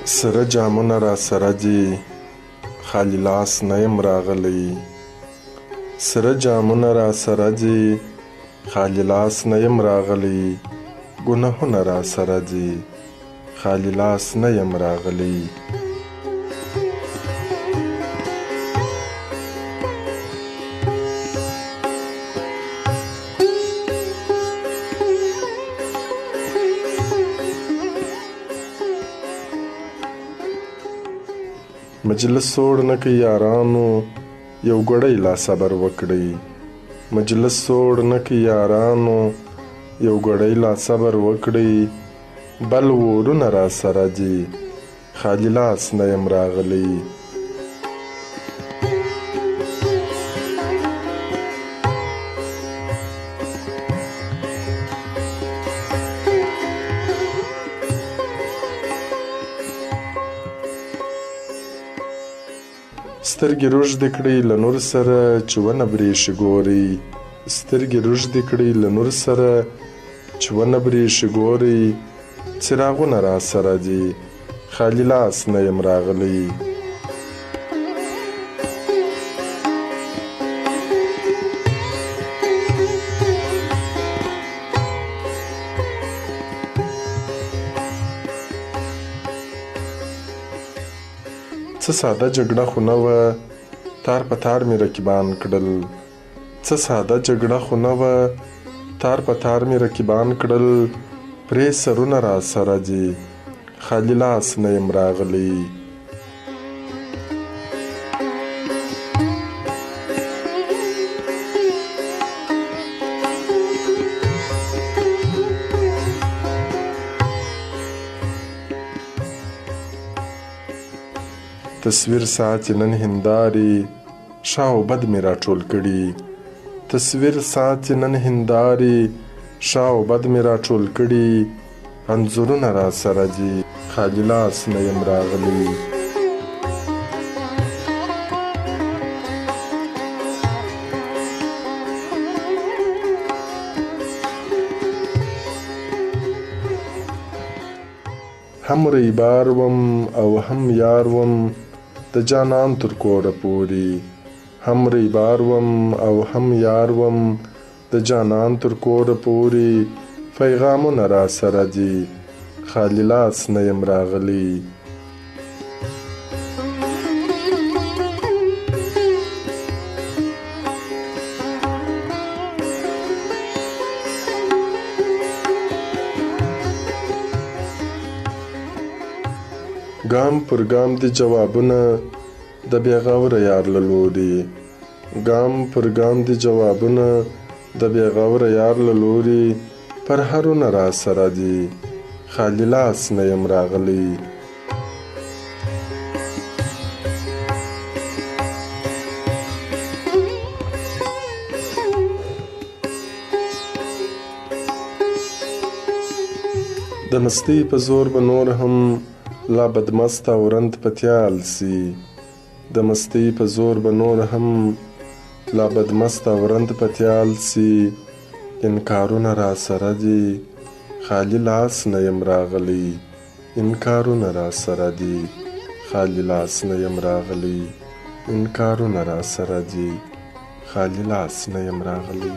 سره جامونه را سره دي خالي لاس نه یم راغلی. سره جامونه را سره دي خالي لاس نه یم راغلی. ګناهونه را سره دي خالي لاس نه یم راغلی. مجلس سوړ نه کوي یارانو یو ګړی لا صبر وکړئ. مجلس سوړ نه کوي یارانو یو ګړی لا صبر وکړئ. بل ورونه را سره دي خالي لاس نه یم راغلی. سترګې روږدې کړئ له نور سره چې ونه برېښي ګورئ. سترګې روږدې کړئ له نور سره چې ونه برېښي ګورئ. څراغونه را سره دي خالي لاس نه یم راغلی. څه ساده جګړه خو نه وه تار په تار مې رقیبان کړل. څه ساده جګړه خو نه وه تار په تار مې رقیبان کړل. پرې سرونه را سره دي خالي لاس نه یم راغلی. تصویر ساتي نن هندارې شا او بد مې راټول کړي. تصویر ساتي نن هندارې شا او بد مې راټول کړي. انځورونه را سره دي خالي لاس نه یم راغلی. هم ریبار وم او هم یار وم د جانان تر کوره پورې. هم ریبار وم او هم یار وم د جانان تر کوره پورې. پیغامونه را سره دي خالي لاس نه یم راغلی. ګام پر ګام دي جوابونه د بې غوره یار له لورې. ګام پر ګام دي جوابونه د بې غوره یار له لورې. پرهرونه را سره دي خالي لاس نه یم راغلی. د مستۍ په زور به نور هم لا بدمست او رند پتیال سي. د مستۍ په زور به نور هم لا بدمست او رند پتیال سي. انکارونه را سره دي خالي لاس نه یم راغلی. انکارونه را سره دي خالي لاس نه یم راغلی. انکارونه را سره دي خالي لاس نه یم راغلی.